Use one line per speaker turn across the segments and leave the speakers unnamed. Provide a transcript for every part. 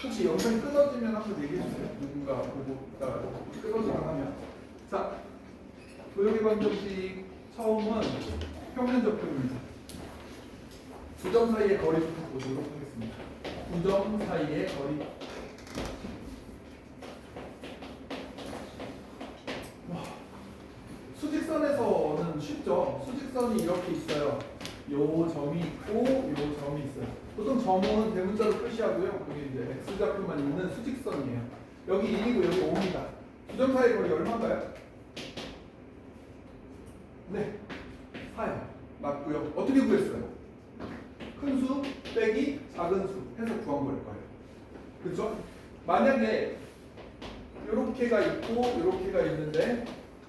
혹시 영상이 끊어지면 한번 얘기해주세요. 누군가 보고가 끊어지거나 하면. 자, 도형의 방정식 처음은 평면접표입니다. 두 점 사이의 거리부터 보도록 하겠습니다. 두 점 사이의 거리. 수직선에서는 쉽죠. 수직선이 이렇게 있어요. 요 점이 있고 요 점이 있어요. 보통 점은 대문자로 표시하고요. 여기 이제 x좌표만 있는 수직선이에요. 여기 1이고 여기 5입니다. 두 점 사이의 거리 얼마인가요? 네, 4요. 맞고요. 어떻게 구했어요? 큰 수 빼기 작은 수 해서 구한 걸 거예요. 그렇죠? 만약에 요렇게가 있고 요렇게가 있는데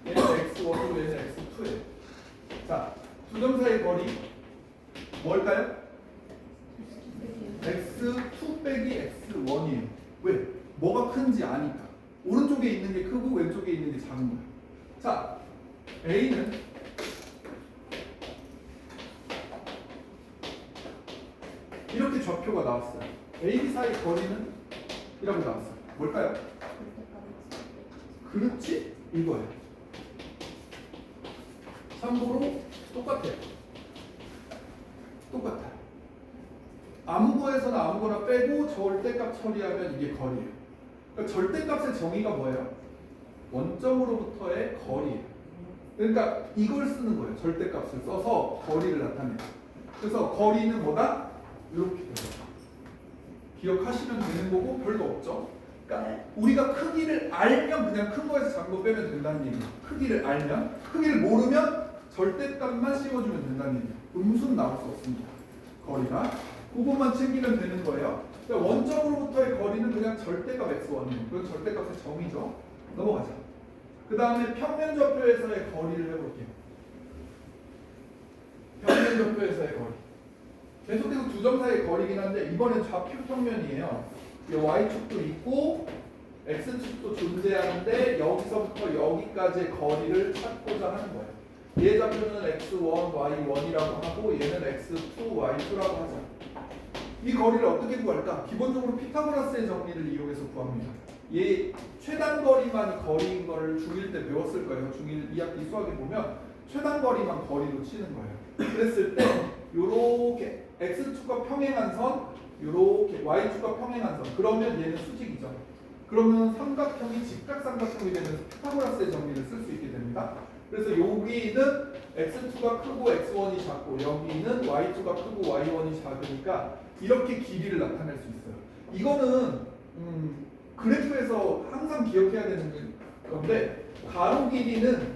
얘는 x1이고 얘는 x2예요. 자, 두 점 사이의 거리 뭘까요? x2 빼기 x1이에요. 왜? 뭐가 큰지 아니까. 오른쪽에 있는 게 크고 왼쪽에 있는 게 작은 거예요. 자, A는 이렇게 좌표가 나왔어요. A, B 사이 거리는 이라고 나왔어요. 뭘까요? 그렇지? 이거예요. 참고로 똑같아요. 똑같아요. 아무거에서나 아무거나 빼고 절대값 처리하면 이게 거리예요. 그러니까 절대값의 정의가 뭐예요? 원점으로부터의 거리예요. 그러니까 이걸 쓰는 거예요. 절대값을 써서 거리를 나타내요. 그래서 거리는 뭐다? 이렇게 돼요. 기억하시면 되는 거고 별거 없죠. 그러니까 우리가 크기를 알면 그냥 큰 거에서 작은 거 빼면 된다는 얘기예요. 크기를 알면. 크기를 모르면 절대값만 씌워주면 된다는 얘기예요. 음수는 나올 수 없습니다. 거리가. 그것만 챙기면 되는 거예요. 그러니까 원점으로부터의 거리는 그냥 절대값 x1이에요. 그건 절대값의 정의죠. 넘어가자. 그 다음에 평면좌표에서의 거리를 해볼게요. 평면좌표에서의 거리. 계속해서 두 점 사이의 거리긴 한데 이번엔 좌표 평면이에요. y축도 있고 x축도 존재하는데 여기서부터 여기까지의 거리를 찾고자 하는 거예요. 얘 좌표는 x1, y1이라고 하고 얘는 x2, y2라고 하죠. 이 거리를 어떻게 구할까? 기본적으로 피타고라스의 정리를 이용해서 구합니다. 얘 최단거리만이 거리인 거를 중1 때 배웠을 거예요. 중1 2학기 수학에 보면 최단거리만 거리로 치는 거예요. 그랬을 때 요렇게 x축과 평행한 선, 요렇게 y축과 평행한 선. 그러면 얘는 수직이죠. 그러면 삼각형이 직각삼각형이 되면서 피타고라스의 정리를 쓸 수 있게 됩니다. 그래서 여기는 x2가 크고 x1이 작고 여기는 y2가 크고 y1이 작으니까 이렇게 길이를 나타낼 수 있어요. 이거는 그래프에서 항상 기억해야 되는 건데 가로 길이는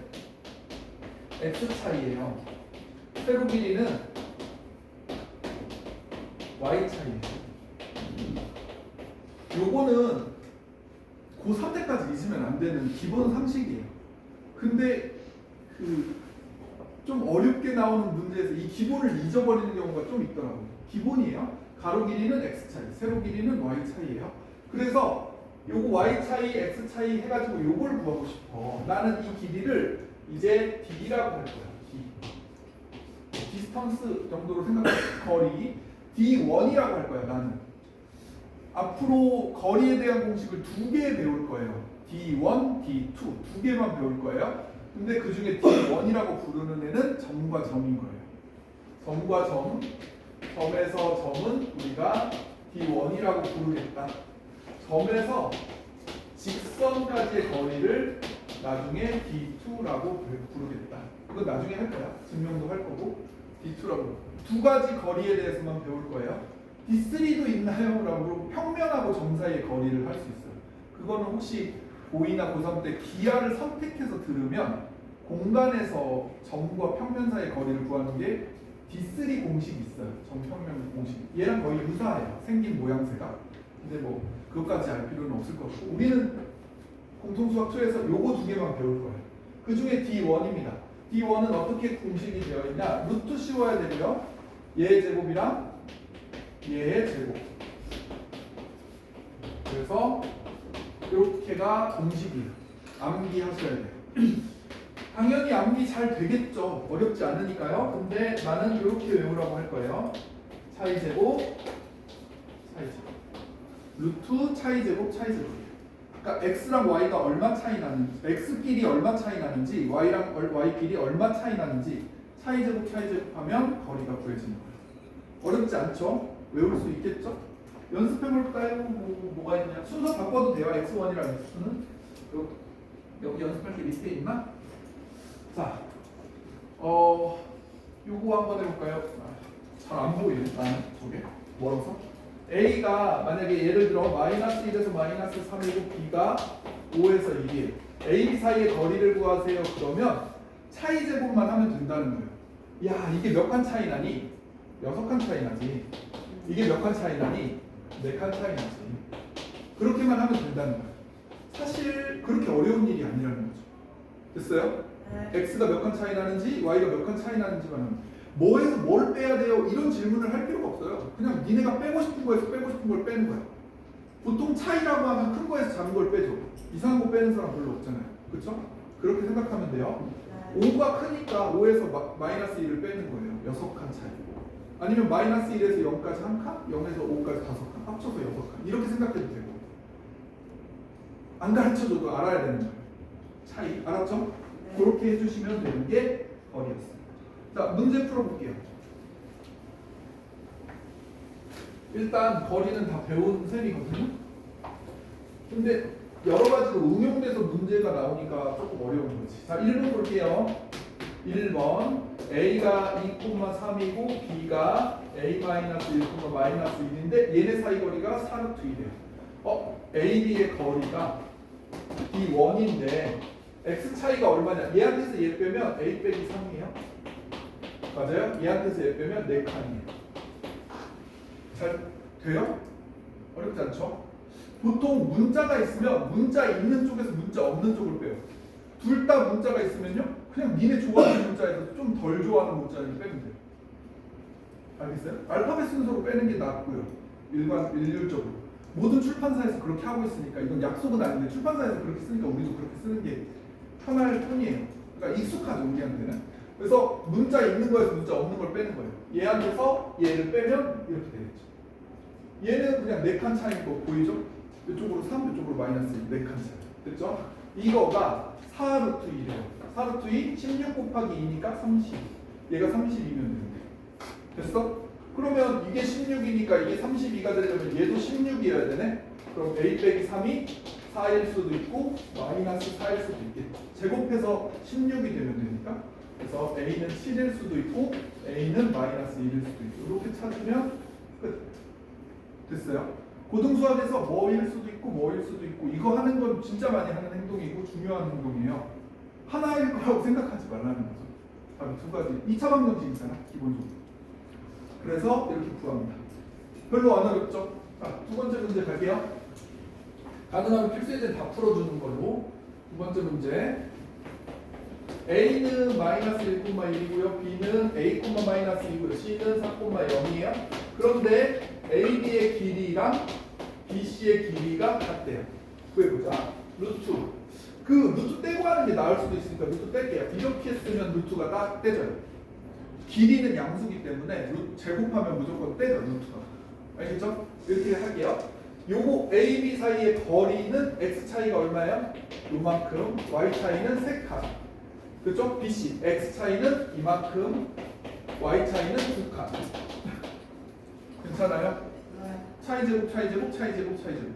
x 차이예요. 세로 길이는 y 차이예요. 요거는 고3 때까지 잊으면 안 되는 기본 상식이에요. 근데 좀 어렵게 나오는 문제에서 이 기본을 잊어버리는 경우가 좀 있더라고요. 기본이에요. 가로 길이는 x 차이, 세로 길이는 y 차이예요. 그래서 요거 y 차이, x 차이 해가지고 요걸 구하고 싶어. 나는 이 길이를 이제 d라고 할 거야. d. 디스턴스 정도로 생각해. 거리 d1이라고 할 거야. 나는 앞으로 거리에 대한 공식을 2개 배울 거예요. d1, d2 두 개만 배울 거예요. 근데 그 중에 d1이라고 부르는 애는 점과 점인 거예요. 점과 점, 점에서 점은 우리가 d1이라고 부르겠다. 점에서 직선까지의 거리를 나중에 d2라고 부르겠다. 이건 나중에 할 거야. 증명도 할 거고 d2라고. 두 가지 거리에 대해서만 배울 거예요. d3도 있나요? 라고 평면하고 점 사이의 거리를 할 수 있어요. 그거는 혹시 고2나 고3 때 기하를 선택해서 들으면 공간에서 점과 평면 사이의 거리를 구하는 게 D3 공식이 있어요. 점평면 공식. 얘랑 거의 유사해요. 생긴 모양새가. 근데 뭐 그것까지 알 필요는 없을 것 같고 우리는 공통수학 2에서 요거 두 개만 배울 거예요. 그 중에 D1입니다. D1은 어떻게 공식이 되어 있냐? 루트 씌워야 되고요. 얘의 제곱이랑 얘의 제곱. 그래서 이렇게가 공식이에요. 암기하셔야 돼요. 당연히 암기 잘 되겠죠. 어렵지 않으니까요. 근데 나는 이렇게 외우라고 할 거예요. 차이 제곱, 차이 제곱. 루트 차이 제곱 차이 제곱. 그러니까 x랑 y가 얼마 차이 나는지, x끼리 얼마 차이 나는지, y랑 y끼리 얼마 차이 나는지 차이 제곱 차이 제곱하면 거리가 구해지는 거예요. 어렵지 않죠? 외울 수 있겠죠? 연습해 볼까요? 뭐가 있냐? 순서 바꿔도 돼요. x1이랑 x2는 여기 연습할 게 밑에 있나? 자, 요거 한번 해볼까요? 잘 안 보이네. 나는 저게 멀어서. A가 만약에 예를 들어 마이너스 1에서 마이너스 3이고 B가 5에서 1이에요. A, B 사이의 거리를 구하세요. 그러면 차이 제곱만 하면 된다는 거예요. 야, 이게 몇 칸 차이 나니? 6칸 차이 나지. 이게 몇 칸 차이 나니? 4칸 차이 나지. 그렇게만 하면 된다는 거예요. 사실 그렇게 어려운 일이 아니라는 거죠. 됐어요? X가 몇 칸 차이 나는지 Y가 몇 칸 차이 나는지만 하면 뭐에서 뭘 빼야 돼요? 이런 질문을 할 필요가 없어요. 그냥 니네가 빼고 싶은 거에서 빼고 싶은 걸 빼는 거야. 보통 차이라고 하면 큰 거에서 작은 걸 빼죠. 이상한 거 빼는 사람 별로 없잖아요. 그렇죠? 그렇게 생각하면 돼요. 5가 크니까 5에서 마이너스 1을 빼는 거예요. 6칸 차이. 아니면 마이너스 1에서 0까지 1칸, 0에서 5까지 5칸, 합쳐서 6칸. 이렇게 생각해도 되고. 안 가르쳐줘도 알아야 되는 거예요. 차이. 알았죠? 그렇게 해주시면 되는 게 거리였어요. 자, 문제 풀어볼게요. 일단 거리는 다 배운 셈이거든요. 근데 여러 가지로 응용돼서 문제가 나오니까 조금 어려운 거지. 자, 1번 볼게요. 1번 A가 2,3이고 B가 A-1,1인데 얘네 사이 거리가 4루트 1이에요. A, B의 거리가 B1인데 X 차이가 얼마냐? 얘한테서 얘 빼면 A 빼기 3이에요. 맞아요? 얘한테서 얘 빼면 4칸이에요. 잘 돼요? 어렵지 않죠? 보통 문자가 있으면 문자 있는 쪽에서 문자 없는 쪽을 빼요. 둘 다 문자가 있으면요, 그냥 니네 좋아하는 문자에서 좀 덜 좋아하는 문자를 빼면 돼요. 알겠어요? 알파벳 순서로 빼는 게 낫고요. 일률적으로. 모든 출판사에서 그렇게 하고 있으니까 이건 약속은 아닌데 출판사에서 그렇게 쓰니까 우리도 그렇게 쓰는 게 편할 편이에요. 그러니까 익숙하죠, 우리한테는. 그래서 문자 있는 거에서 문자 없는 걸 빼는 거예요. 얘한테서 얘를 빼면 이렇게 되겠죠. 얘는 그냥 4칸 차이인 거 보이죠? 이쪽으로 3, 이쪽으로 마이너스 4칸 차이. 됐죠? 이거가 4루트 2래요. 4루트 2, 16 곱하기 2니까 30. 얘가 32면 되는데. 됐어? 그러면 이게 16이니까 이게 32가 되려면 얘도 16이어야 되네? 그럼 A 빼기 3이 4일 수도 있고 마이너스 4일 수도 있겠죠. 제곱해서 16이 되면 되니까. 그래서 A는 7일 수도 있고 A는 마이너스 1일 수도 있고 이렇게 찾으면 끝. 됐어요? 고등수학에서 뭐일 수도 있고 뭐일 수도 있고 이거 하는 건 진짜 많이 하는 행동이고 중요한 행동이에요. 하나일 거라고 생각하지 말라는 거죠. 답이 두 가지. 2차 방정식이잖아, 기본적으로. 그래서 이렇게 구합니다. 별로 안 어렵죠? 자, 두 번째 문제 갈게요. 가능하면 필수예제 다 풀어주는 걸로. 두 번째 문제. A는 마이너스 1,1이고요. B는 A, 마이너스 2고요. C는 4,0이에요. 그런데 AB의 길이랑 BC의 길이가 같대요. 구해보자. 루트. 그 루트 떼고 하는 게 나을 수도 있으니까 루트 뗄게요. 이렇게 쓰면 루트가 딱 떼져요. 길이는 양수기 때문에 제곱하면 무조건 떼져, 루트가. 알겠죠? 이렇게 할게요. 요거 A, B 사이의 거리는 X 차이가 얼마예요? 요만큼. Y 차이는 3칸. 그죠? BC. X 차이는 이만큼. Y 차이는 2칸. 괜찮아요? 차이 제곱, 차이 제곱, 차이 제곱, 차이 제곱.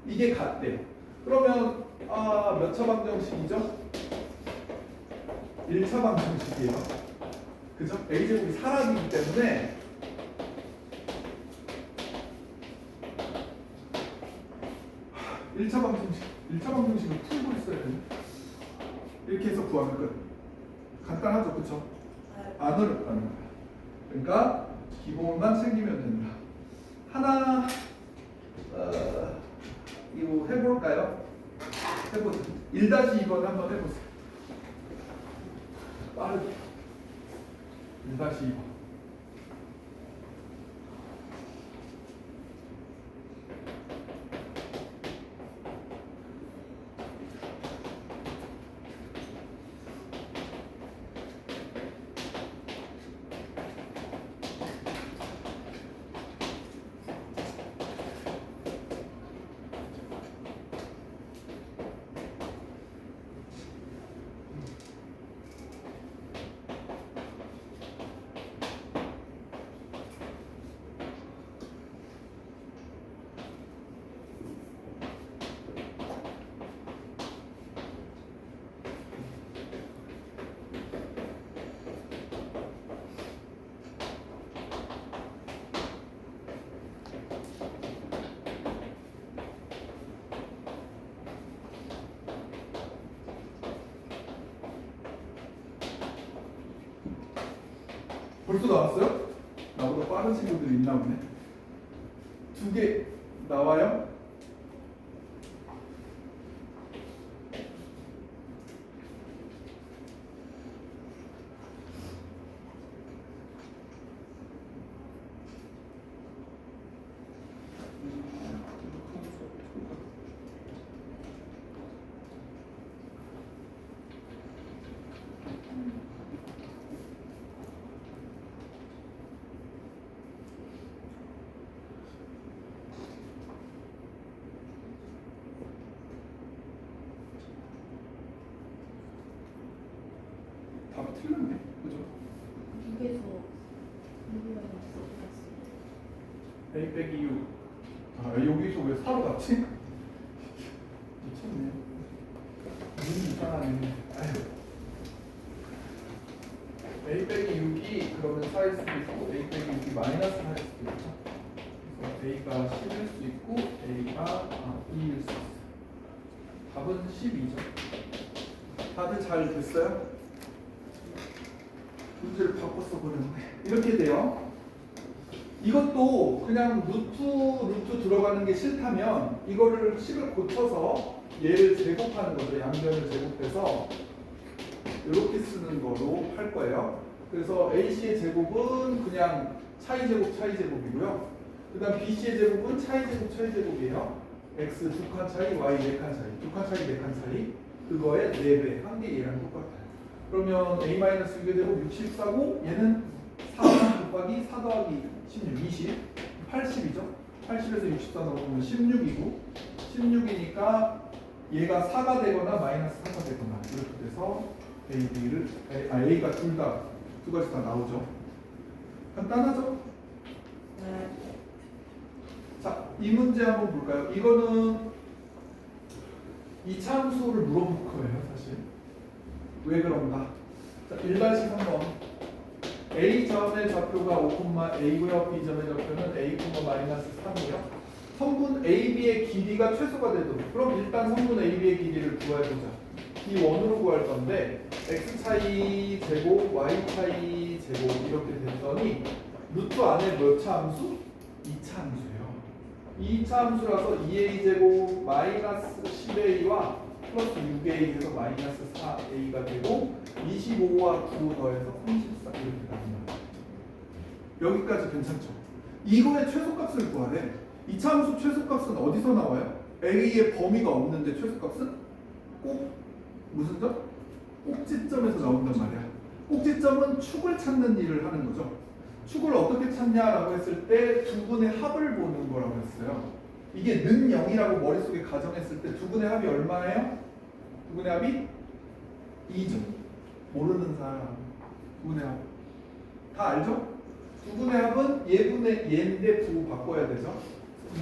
이게 같대요. 그러면 몇 차 방정식이죠? 1차 방정식이에요. 그죠? A 제곱이 사라지기 때문에 일 1차 방정식을 풀고 있어야 되네. 이렇게 해서 구하면 끝. 간단하죠, 그쵸? 안 어렵다는 거야. 그러니까 기본만 챙기면 된다. 하나 이거 해볼까요? 해보세요. 1-2번 한번 해보세요. 빠르게 1-2번. 벌써 나왔어요? 나보다 빠른 친구들이 있나 보네. 2개 나와요? 답이 틀렸네. 그죠?
6에서 6이랑 없어.
A 빼기 6. 아, 여기서 왜 4로 갔지? 미쳤네. 눈이 이상하네. 아휴. A 빼기 6이 그러면 4일 수도 있고 A 빼기 6이 마이너스 4일 수도 있죠. 그래서 A가 10일 수 있고 A가 2일 수 있어요. 답은 12죠. 다들 잘 됐어요? 문제를 바꿔 써버렸네. 이렇게 돼요. 이것도 그냥 루트 들어가는 게 싫다면 이거를 식을 고쳐서 얘를 제곱하는 거죠. 양변을 제곱해서 이렇게 쓰는 거로 할 거예요. 그래서 AC의 제곱은 그냥 차이 제곱이고요. 그 다음 BC의 제곱은 차이 제곱이에요. X 2칸 차이, Y 4칸 차이. 2칸 차이, 4칸 차이. 그거의 4배. 한 개 얘랑 똑같아요. 그러면 A-6의 제곱 64고 얘는 4 곱하기 4 더하기 16, 20, 80이죠. 80에서 64 넣으면 16이고 16이니까 얘가 4가 되거나 마이너스 4가 되거나 이렇게 돼서 A가 두 가지 다 나오죠. 간단하죠?
네.
자, 이 문제 한번 볼까요? 이거는 이차함수를 물어볼 거예요, 사실. 왜 그런가? 자, 1-3번 A점의 좌표가 5,A고요. B점의 좌표는 A, 마이너스 3이요. 성분 AB의 길이가 최소가 되도록. 그럼 일단 성분 AB의 길이를 구해보자. 이 원으로 구할 건데 X 차이 제곱, Y 차이 제곱 이렇게 됐더니 루트 안에 몇 차 함수? 2차 함수예요. 2차 함수라서 2A 제곱 마이너스 10A와 플러스 6A 해서 마이너스 4A가 되고 25와 9 더해서 34 이렇게 나옵니다. 여기까지 괜찮죠? 이거의 최소값을 구하래. 2차 함수 최소값은 어디서 나와요? A의 범위가 없는데 최소값은 꼭 무슨 점? 꼭지점에서 나온단 말이야. 꼭지점은 축을 찾는 일을 하는 거죠. 축을 어떻게 찾냐라고 했을 때 두 분의 합을 보는 거라고 했어요. 이게 는 0이라고 머릿속에 가정했을 때 두 분의 합이 얼마예요? 두 분의 합이 2죠. 모르는 사람 두 분의 합. 다 알죠? 두 분의 합은 얘분의 얘인데 부 바꿔야 되죠.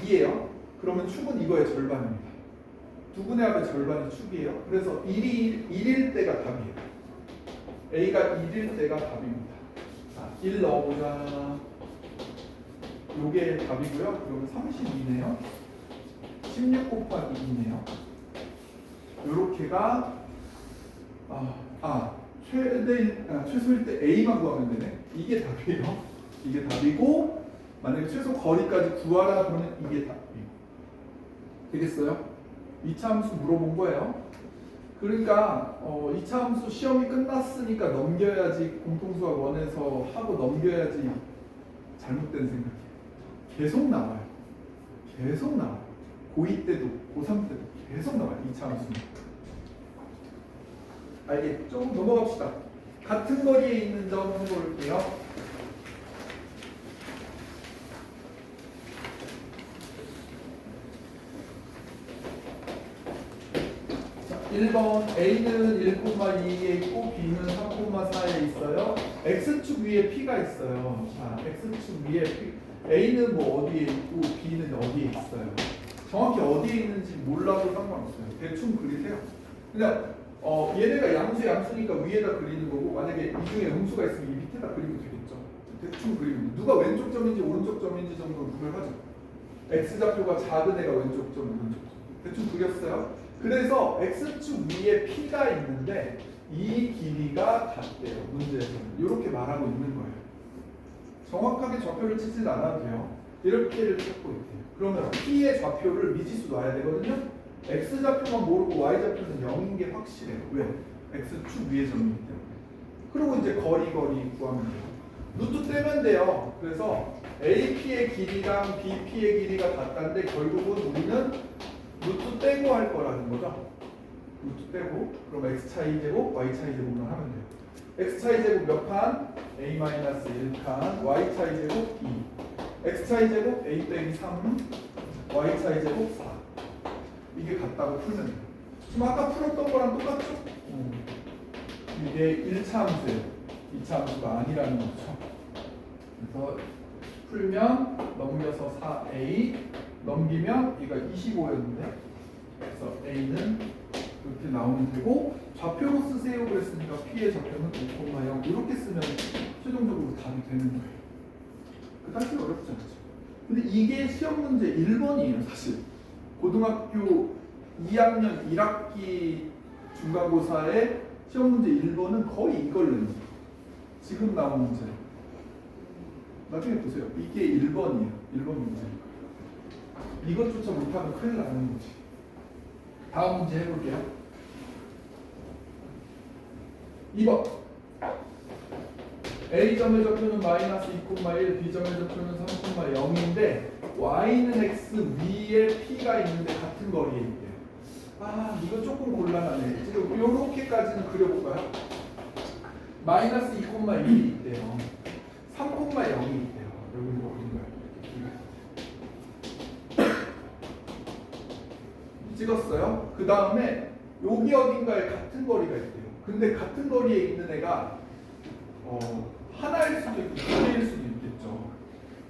2예요. 그러면 축은 이거의 절반입니다. 두 분의 합의 절반이 축이에요. 그래서 1일 때가 답이에요. A가 1일 때가 답입니다. 자, 1 넣어보자. 요게 답이고요. 그러면 32네요. 16 곱하기 2네요. 요렇게가 최소일 때 A만 구하면 되네. 이게 답이에요. 이게 답이고 만약에 최소 거리까지 구하라 그러면 이게 답이에요. 되겠어요? 2차 함수 물어본 거예요. 그러니까 2차 함수 시험이 끝났으니까 넘겨야지 공통수학 원에서 하고 넘겨야지 잘못된 생각이에요. 계속 나와요. 계속 나와요. 고2 때도 고3 때도 계속 나와요. 2차 함수는. 알겠죠? 넘어갑시다. 같은 거리에 있는 점 해볼게요. 자, 1번 A는 1,2에 있고 B는 3,4에 있어요. X축 위에 P가 있어요. 자, X축 위에 P. A는 뭐 어디에 있고 B는 어디에 있어요. 정확히 어디에 있는지 몰라도 상관없어요. 대충 그리세요. 그냥 얘네가 양수니까 위에다 그리는 거고 만약에 이 중에 음수가 있으면 이 밑에다 그리면 되겠죠. 대충 그리면 누가 왼쪽 점인지 오른쪽 점인지 정도는 구별하죠. X좌표가 작은 애가 왼쪽 점, 오른쪽 점. 대충 그렸어요. 그래서 X축 위에 P가 있는데 이 길이가 같대요. 문제에서는. 이렇게 말하고 있는 거예요. 정확하게 좌표를 치진 않아도 돼요. 이렇게를 찾고 있대요. 그러면 P의 좌표를 미지수 놔야 되거든요. X 좌표만 모르고 Y 좌표는 0인 게 확실해요. 왜? X축 위의 점이기 때문에. 그리고 이제 거리 구하면 돼요. 루트 떼면 돼요. 그래서 AP의 길이랑 BP의 길이가 같다는데 결국은 우리는 루트 떼고 할 거라는 거죠. 루트 떼고 그럼 X차이 제곱, Y차이 제곱만 하면 돼요. X차이 제곱 몇 칸? A-1칸, Y차이 제곱 2. X차이 제곱 A 빼기 3, Y차이 제곱 4. 이게 같다고 풀면 돼요. 지금 아까 풀었던 거랑 똑같죠? 이게 1차 함수예요. 2차 함수가 아니라는 거죠. 그래서 풀면 넘겨서 4A 넘기면 얘가 25였는데 그래서 A는 이렇게 나오면 되고 좌표로 쓰세요 그랬으니까 P의 좌표는 5,0 이렇게 쓰면 최종적으로 답이 되는 거예요. 그다지 어렵지 않죠. 근데 이게 시험 문제 1번이에요 사실. 고등학교 2학년 1학기 중간고사의 시험 문제 1번은 거의 이걸 냅니다. 지금 나온 문제. 나중에 보세요. 이게 1번이에요. 1번 문제니까. 이것조차 못하면 큰일 나는 거지. 다음 문제 해볼게요. 2번. A점의 좌표는 마이너스 2,1, B점의 좌표는 3,0인데 Y는 X 위에 P가 있는데 같은 거리에 있대요. 아, 이거 조금 곤란하네. 지금 요렇게까지는 그려볼까요? 마이너스 2,1이 있대요. 3,0이 있대요. 여기 뭐 어딘가요? 찍었어요. 그 다음에 여기 어딘가에 같은 거리가 있대요. 근데 같은 거리에 있는 애가 하나일 수도 있고 두 개일 수도 있겠죠.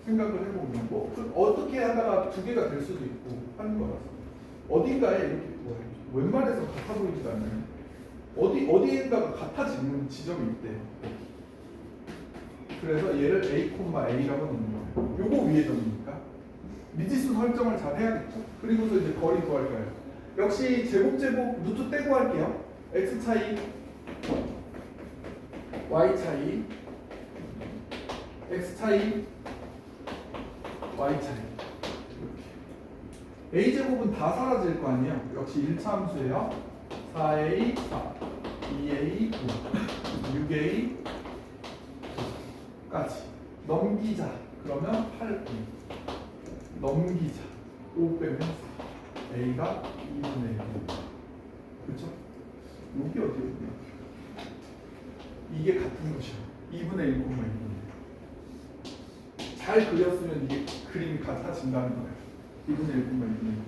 생각을 해보면 뭐 어떻게 하다가 두 개가 될 수도 있고 하는 거라서 어딘가에 이렇게 웬만해서 같아 보이지도 않는 어디에다가 같아지는 지점이 있대요. 그래서 얘를 A,A라고 넣는 거예요. 요거 위의 점이니까 미지수 설정을 잘 해야겠죠. 그리고서 이제 거리 구할 거예요. 역시 제곱 루트 떼고 할게요. X 차이, Y 차이, X 차이, Y 차이. 이렇게. A 제곱은 다 사라질 거 아니에요. 역시 1차 함수예요. 4A 4, 2A 9, 6A 까지 넘기자. 그러면 8A 넘기자. 5 빼면 4. A가 2분의 1. 그렇죠? 여기 어디였냐? 이게 같은 것이요. 2분의 1,1. 잘 그렸으면 이게 그림이 같아진다는 거예요. 2분의 1,1.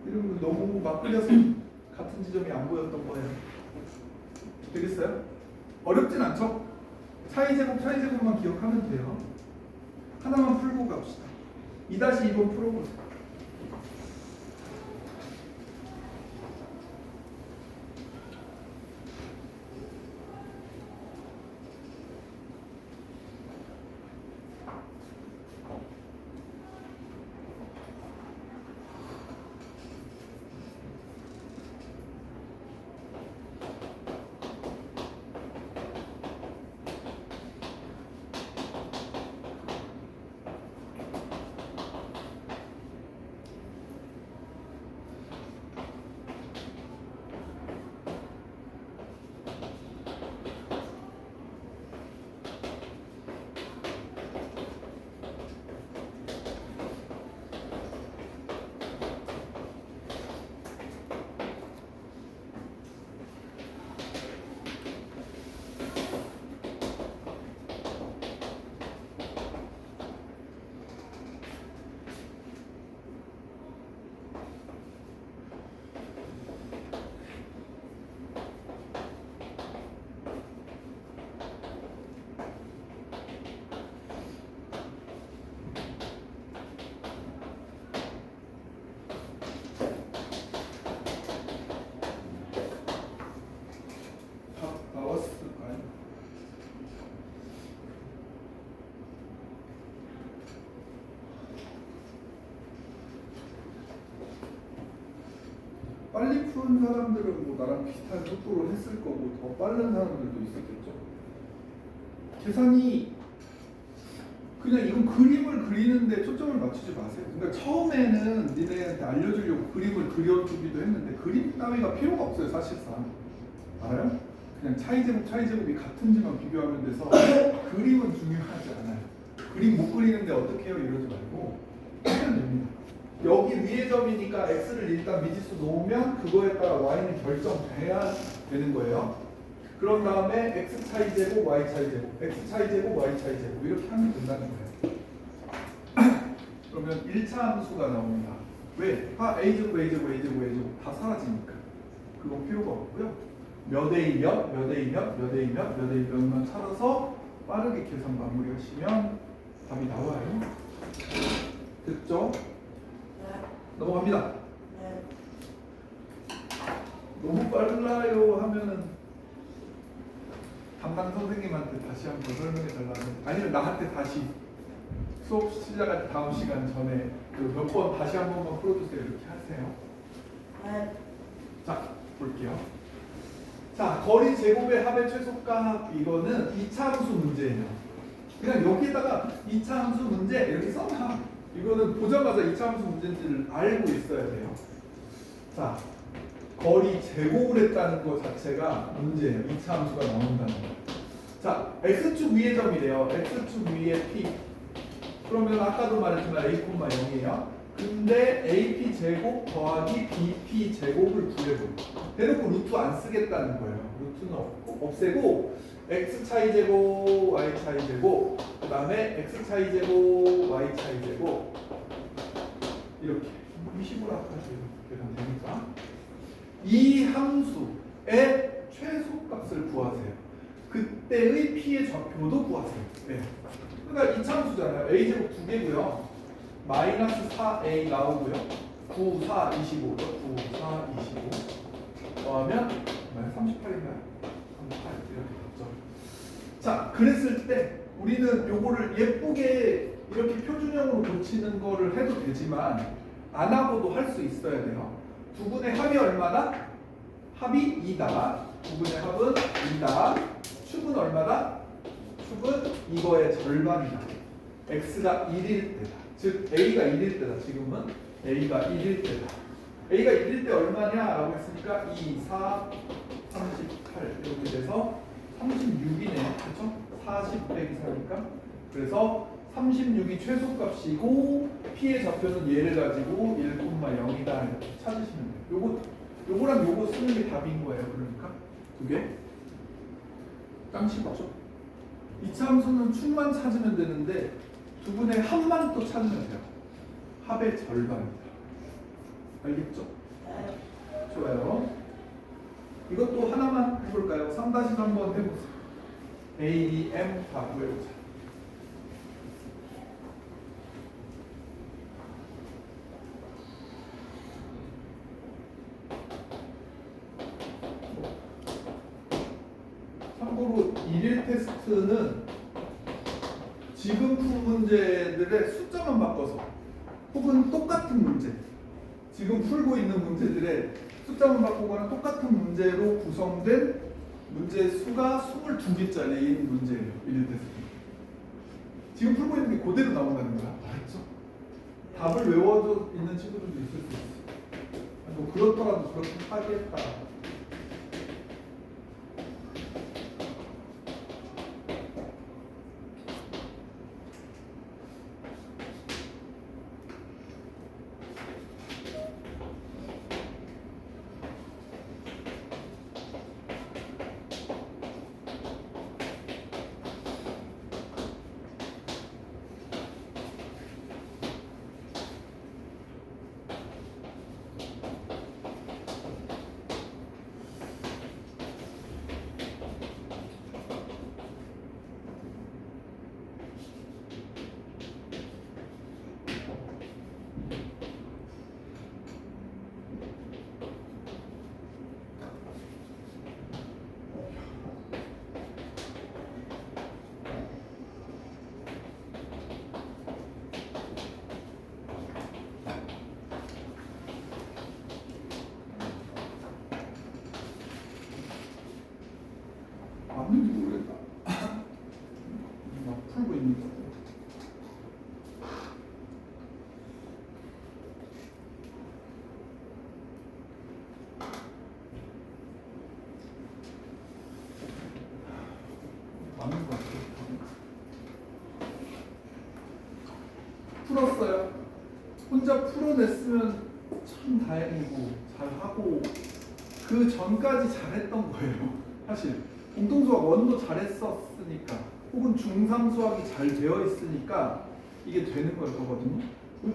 이러면 너무 막 그려서 같은 지점이 안 보였던 거예요. 되겠어요? 어렵진 않죠? 차이 제곱만 기억하면 돼요. 하나만 풀고 갑시다. 2-2번 풀어보세요. 빨리 푸는 사람들은 뭐 나랑 비슷한 속도로 했을 거고 더 빠른 사람들도 있었겠죠. 계산이 그냥 이건 그림을 그리는데 초점을 맞추지 마세요. 그러니까 처음에는 니네한테 알려주려고 그림을 그려주기도 했는데 그림 따위가 필요가 없어요 사실상. 알아요? 그냥 차이제곱이 같은지만 비교하면 돼서 그림은 중요하지 않아요. 그림 못 그리는데 어떻게 해요 이러지 말고 하면 됩니다. 여기 위의 점이니까 x를 일단 미지수 놓으면 그거에 따라 y는 결정돼야 되는 거예요. 그런 다음에 x 차이 제곱, y 차이 제곱, x 차이 제곱, y 차이 제곱 이렇게 하면 된다는 거예요. 그러면 1차 함수가 나옵니다. 왜? a 제곱, a 제곱, a 제곱, a 제곱 다 사라지니까 그건 필요가 없고요. 몇 A면, 몇 A면, 몇 A면, 몇 A면만 찾아서 빠르게 계산 마무리하시면 답이 나와요. 됐죠? 넘어갑니다. 너무 빨라요 하면은 담당 선생님한테 다시 한번 설명해 달라는, 아니면 나한테 다시 수업 시작할 때 다음 시간 전에 몇 번 다시 한 번만 풀어주세요 이렇게 하세요. 자 볼게요. 자 거리 제곱의 합의 최소값 이거는 2차 함수 문제예요. 그냥 여기에다가 2차 함수 문제 이렇게 써놔. 이거는 보자마자 2차 함수 문제인지를 알고 있어야 돼요. 자 거리 제곱을 했다는 것 자체가 문제예요. 2차 함수가 나온다는 거. 자, x축 위의 점이래요. x축 위의 p. 그러면 아까도 말했지만 a, 0이에요. 근데 ap 제곱 더하기 bp 제곱을 구해보고 대놓고 루트 안 쓰겠다는 거예요. 루트는 없애고 x 차이 제곱, y 차이 제곱, 그 다음에 x 차이 제곱, y 차이 제곱 이렇게 20으로 합하시면 되니까 이 함수의 최소값을 구하세요. 그때의 p의 좌표도 구하세요. 네. 그러니까 2차 함수잖아요. a제곱 2개고요. 마이너스 4a 나오고요. 9, 4, 25죠. 9, 4, 25 더하면 38인가요? 38 이렇게 됐죠. 자, 그랬을 때 우리는 요거를 예쁘게 이렇게 표준형으로 고치는 거를 해도 되지만 안 하고도 할 수 있어야 돼요. 두 분의 합이 얼마다? 합이 2다. 두 분의 합은 2다. 축은 얼마다? 축은 이거의 절반이다. x가 1일 때다. 즉 a가 1일 때다. 지금은 a가 1일 때다. a가 1일 때 얼마냐? 라고 했으니까 2, 4, 38 이렇게 돼서 36이네. 그렇죠? 40 빼기 4니까. 그래서 36이 최소값이고 p의 좌표는 얘를 가지고 1,0이다 이렇게 찾으시면 돼요. 요거랑 요거 쓰는 게 답인 거예요. 그러니까 두 개. 짱 쉽죠? 2차 함수는 축만 찾으면 되는데 두 분의 합만 또 찾으면 돼요. 합의 절반입니다. 알겠죠? 좋아요. 이것도 하나만 해볼까요? 3-3번 해보세요. A, B, M 다 구해보자. 참고로 1일 테스트는 지금 푼 문제들의 숫자만 바꿔서 혹은 똑같은 문제, 지금 풀고 있는 문제들의 숫자만 바꾸거나 똑같은 문제로 구성된 문제 수가 22개짜리인 문제예요. 1일 테스트. 지금 풀고 있는 게 그대로 나온다는 거야. 알았죠? 답을 외워져 있는 친구들도 있을 수 있어. 뭐 그렇더라도 그렇게 하겠다. 맞는지 모르겠다. 풀었어요. 혼자 풀어냈으면 참 다행이고 잘하고 그 전까지 잘했던 거예요. 사실 공통수학 원도 잘했었으니까 혹은 중3 수학이 잘 되어 있으니까 이게 되는 거거든요.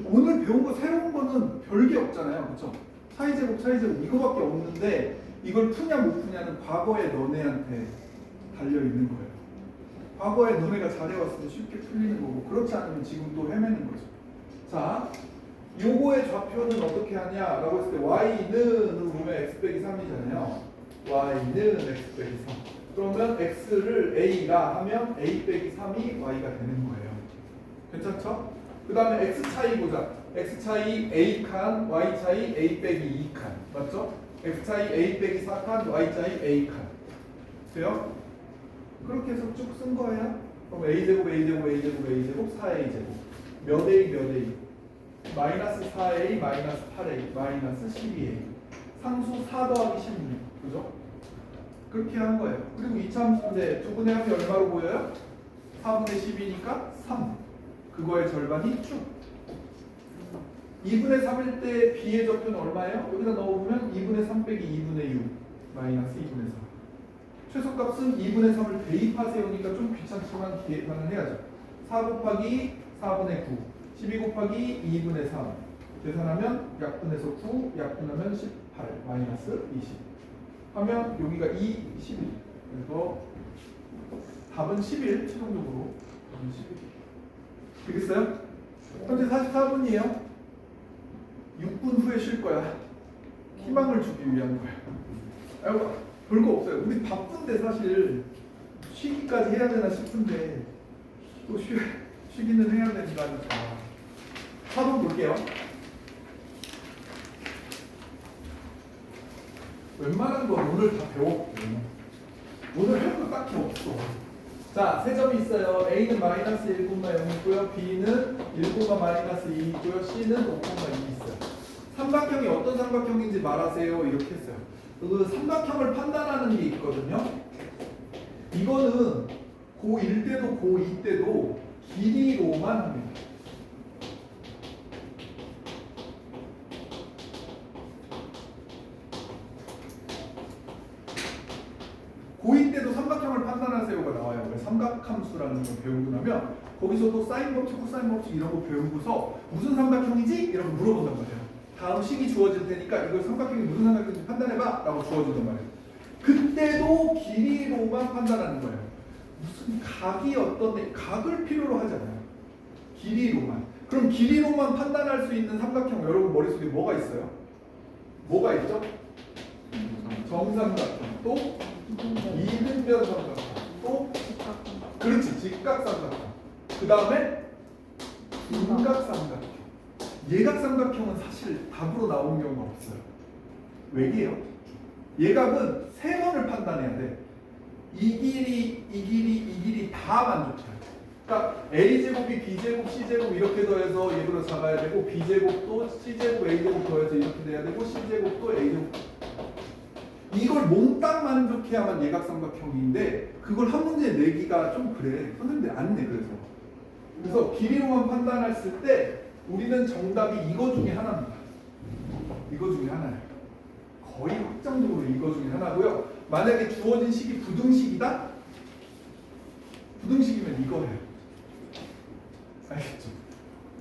오늘 배운 거 새로운 거는 별게 없잖아요. 그렇죠? 차이제곱 이거밖에 없는데 이걸 푸냐 못 푸냐는 과거의 너네한테 달려 있는 거예요. 과거에 너네가 잘해왔으면 쉽게 풀리는 거고 그렇지 않으면 지금 또 헤매는 거죠. 자, 요거의 좌표는 어떻게 하냐라고 했을 때 y는 보면 x 빼기 3이잖아요. y는 x 빼기 3. 그러면 x를 a가 하면 a 빼기 3이 y가 되는 거예요. 괜찮죠? 그 다음에 x 차이 보자. x 차이 a 칸, y 차이 a 빼기 2칸. 맞죠? x 차이 a 빼기 4칸, y 차이 a 칸. 돼요? 그렇게 해서 쭉 쓴 거예요. 그럼 a제곱, a제곱, a제곱, a제곱, 4a제곱. 몇 a, 몇 a? 마이너스 4a, 마이너스 8a, 마이너스 12a. 상수 4 더하기 16. 그죠? 그렇게 한 거예요. 그리고 이차함수인데 두 분의 합이 얼마로 보여요? 4분의 10이니까 3. 그거의 절반이 쭉. 2분의 3일 때 b의 적표는 얼마예요? 여기다 넣어보면 2분의 3 빼기 2분의 6 마이너스 2분의 3. 최소값은 2분의 3을 대입하세요니까 좀 귀찮지만 계산을 해야죠. 4 곱하기 4분의 9 12 곱하기 2분의 3 계산하면 약분해서 9 약분하면 18 마이너스 20 하면 여기가 2, 11 그래서 답은 11 최종적으로 답은 11 되겠어요? 현재 44분이에요 6분 후에 쉴 거야 희망을 주기 위한 거야 아이고 별거 없어요 우리 바쁜데 사실 쉬기까지 해야 되나 싶은데 또 쉬기는 해야 된다니까 4번 볼게요 웬만한 건 오늘 다 배웠고 오늘 할 거 딱히 없어 자, 세 점이 있어요 A는 마이너스 1,0이고요 B는 1, 마이너스 2이고요 C는 5,2 있어요 삼각형이 어떤 삼각형인지 말하세요 이렇게 했어요 그 삼각형을 판단하는 게 있거든요 이거는 고1 때도 고2 때도 길이로만 합니다 고2 때도 삼각형을 판단하세요가 나와요. 왜 삼각함수라는 걸 배우고 나면 거기서도 사인 법칙, 코사인 법칙 이런 거 배우고서 무슨 삼각형이지? 이런 거 물어본단 말이에요. 다음 식이 주어질 테니까 이걸 삼각형이 무슨 삼각형인지 판단해봐 라고 주어진단 말이에요. 그때도 길이로만 판단하는 거예요. 무슨 각이 어떤데 각을 필요로 하잖아요. 길이로만. 그럼 길이로만 판단할 수 있는 삼각형 여러분 머릿속에 뭐가 있어요? 뭐가 있죠? 정삼각형 또 이등변 삼각형 또 그렇지 직각삼각형 그 다음에 윤곽삼각형 예각삼각형은 사실 답으로 나오는 경우가 없어요 왜게요? 예각은 세 번을 판단해야 돼 이 길이 다 만족해요 그러니까 A제곱이 B제곱 C제곱 이렇게 더해서 얘보다 작아야 되고 B제곱도 C제곱 A제곱 더해서 이렇게 돼야 되고 C제곱도 A제곱 이걸 몽땅 만족해야만 예각삼각형인데 그걸 한 문제에 내기가 좀 그래 선생님들이 안 내 그래서 길이로만 판단했을 때 우리는 정답이 이거 중에 하나입니다 이거 중에 하나예요 거의 확정적으로 이거 중에 하나고요 만약에 주어진 식이 부등식이다? 부등식이면 이거예요 알겠죠?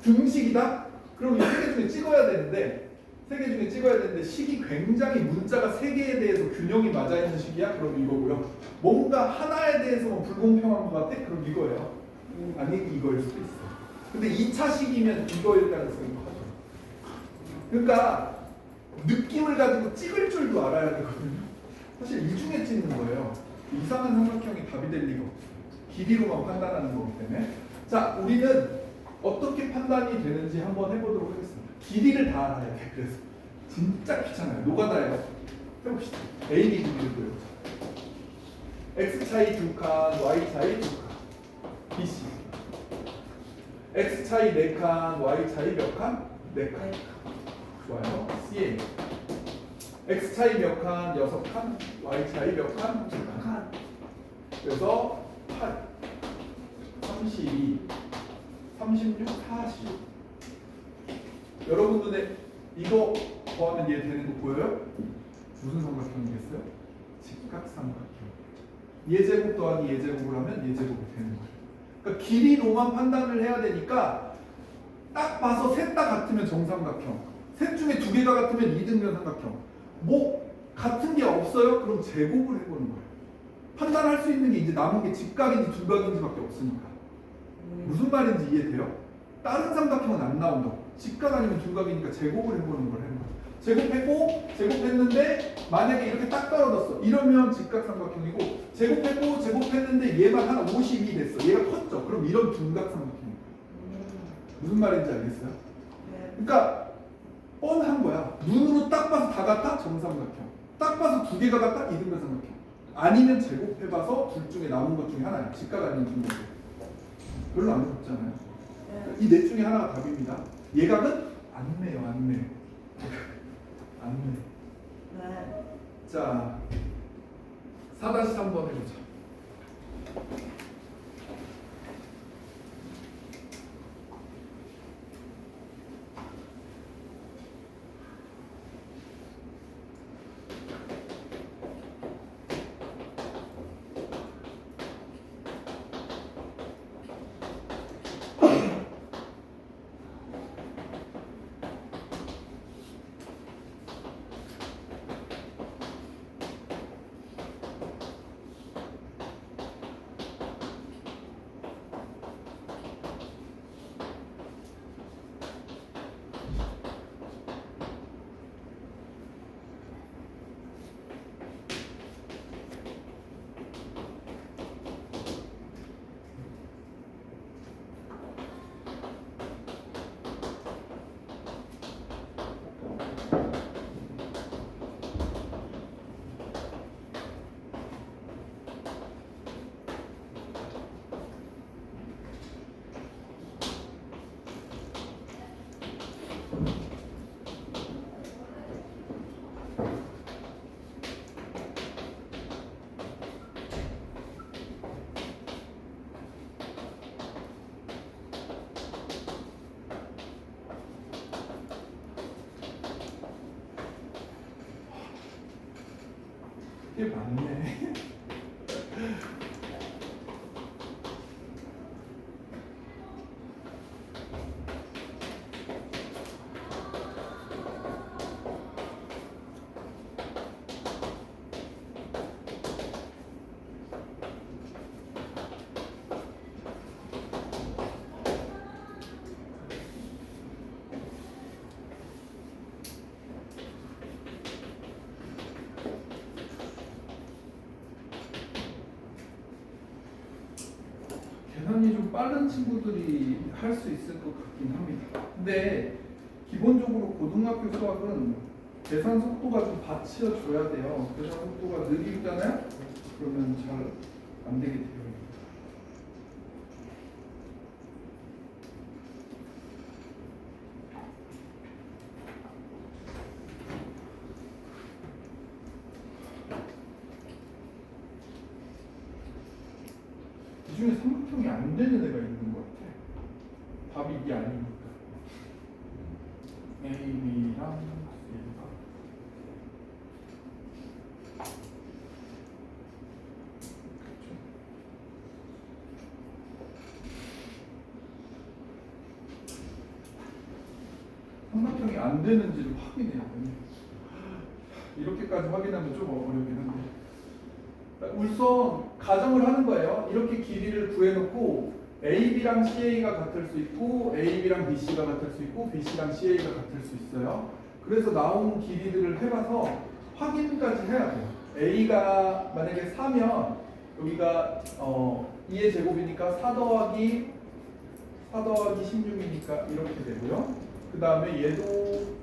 등식이다? 그럼 이 세 개 중에 찍어야 되는데 세 개 중에 찍어야 되는데 식이 굉장히 문자가 세 개에 대해서 균형이 맞아 있는 식이야? 그럼 이거고요. 뭔가 하나에 대해서만 불공평한 것 같아? 그럼 이거예요. 아니 이거일 수도 있어. 근데 2차 식이면 이거일 가능성이 커져. 그러니까 느낌을 가지고 찍을 줄도 알아야 되거든요. 사실 이 중에 찍는 거예요. 이상한 삼각형이 답이 될 리가 없어요. 길이로만 판단하는 거기 때문에. 자, 우리는 어떻게 판단이 되는지 한번 해보도록 하겠습니다. 길이를 다 알아야 돼. 그래서 진짜 귀찮아요. 노가다예요. 해봅시다. A, B 길이를 보여보자. X 차이 2칸, Y 차이 2칸. B, C. X 차이 4칸, Y 차이 몇 칸? 4칸. 좋아요. C, A. X 차이 몇 칸? 6칸. Y 차이 몇 칸? 2칸. 그래서 8, 32, 36, 40. 여러분 눈에 이거 더하면 얘 되는 거 보여요? 무슨 삼각형이겠어요? 직각삼각형. 얘 제곱 더하기 얘 제곱을 하면 얘 제곱이 되는 거예요. 그러니까 길이로만 판단을 해야 되니까 딱 봐서 셋 다 같으면 정삼각형, 셋 중에 두 개가 같으면 이등변 삼각형. 뭐 같은 게 없어요? 그럼 제곱을 해보는 거예요. 판단할 수 있는 게 이제 남은 게 직각인지 두각인지밖에 없으니까. 무슨 말인지 이해돼요? 다른 삼각형은 안 나온다고. 직각 아니면 두각이니까 제곱을 해보는 걸 해는 거예요. 제곱했고 제곱했는데 만약에 이렇게 딱 떨어졌어. 이러면 직각삼각형이고, 제곱했고 제곱했는데 얘만 한 52 됐어. 얘가 컸죠. 그럼 이런 둔각삼각형이에요. 무슨 말인지 알겠어요? 그러니까 뻔한 거야. 눈으로 딱 봐서 다 같아? 정삼각형. 딱 봐서 두 개가 같아? 이등변 삼각형. 아니면 제곱해봐서 둘 중에 남은 것 중에 하나야. 직각 아니면 둔각. 별로 안 어렵잖아요. 이 넷 중에 하나가 답입니다. 예각은 안 내요, 안 내. 안 내. 자, 4-3번 해보자. 이게 맞네. 계산이 좀 빠른 친구들이 할 수 있을 것 같긴 합니다. 근데 기본적으로 고등학교 수학은 계산 속도가 좀 받쳐줘야 돼요. 계산 속도가 느리잖아요? 그러면 잘 안 되게 돼요. 이 중에 삼각형이 안 되는 애가 있는 것 같아. 답이 이게 아니니까. A, B랑 C가. 삼각형이 안 되는지를 확인해야 돼. 이렇게까지 확인하면 좀 어렵긴 한데. 우선 가정을 하는 거예요. 이렇게 길이를 구해놓고 AB랑 CA가 같을 수 있고 AB랑 BC가 같을 수 있고 BC랑 CA가 같을 수 있어요. 그래서 나온 길이들을 해봐서 확인까지 해야 돼요. A가 만약에 4면 여기가 2의 제곱이니까 4 더하기 16이니까 이렇게 되고요. 그 다음에 얘도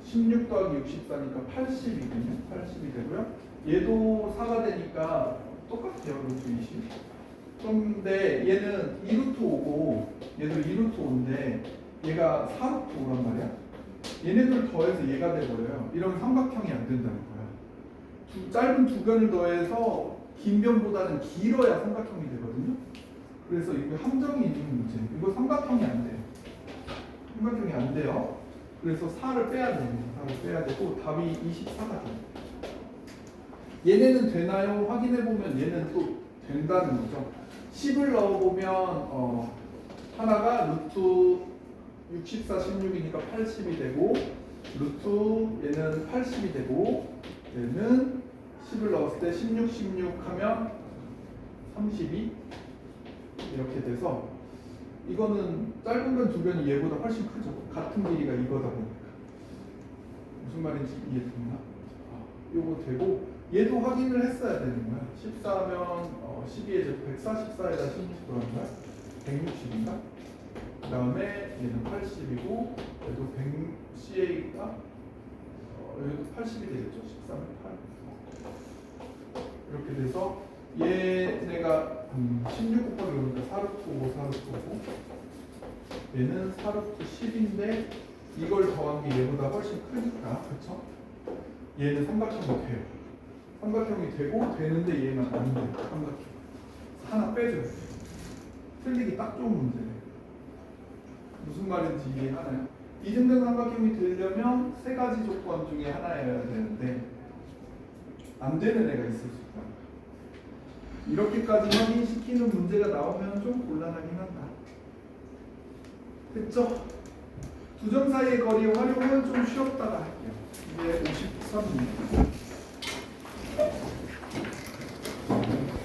16 더하기 64니까 80이거든요. 80이 되고요. 얘도 4가 되니까 똑같아요. 루트 20. 그런데 얘는 2루트 5고 얘도 2루트 5인데 얘가 4루트 5란 말이야. 얘네들 더해서 얘가 돼버려요. 이러면 삼각형이 안 된다는 거야. 짧은 두 변을 더해서 긴 변보다는 길어야 삼각형이 되거든요. 그래서 이거 함정이 있는 문제. 이거 삼각형이 안 돼요. 삼각형이 안 돼요. 그래서 4를 빼야 됩니다. 4를 빼야 되고 답이 24가 돼요. 얘네는 되나요? 확인해 보면 얘는 또 된다는 거죠. 10을 넣어보면 하나가 루트 64, 16이니까 80이 되고 루트 얘는 80이 되고 얘는 10을 넣었을 때 16, 16 하면 32 이렇게 돼서 이거는 짧은 변 두 변이 얘보다 훨씬 크죠. 같은 길이가 이거다 보니까. 무슨 말인지 이해됐나? 요거 되고 얘도 확인을 했어야 되는 거야. 14면 12에 144에다 16 들어간 거야. 160인가? 그 다음에 얘는 80이고 얘도 100CA가 여기도 80이 되겠죠. 14면 8 이렇게 돼서 얘네가 16 곱하기 5니까 4루트 5, 4루트 5 얘는 4루트 10인데 이걸 더한 게 얘보다 훨씬 크니까 그쵸? 얘는 삼각형이 돼요. 삼각형이 되고 되는데 얘는 안 돼요. 삼각형 하나 빼줘야 돼요. 틀리기 딱 좋은 문제예요. 무슨 말인지 이해하나요? 이등변 삼각형이 되려면 세 가지 조건 중에 하나여야 되는데 안 되는 애가 있을 수 있다. 이렇게까지 확인시키는 문제가 나오면 좀 곤란하긴 한다. 됐죠? 두 점 사이의 거리 활용은 좀 쉬었다가 할게요. 이제 53분.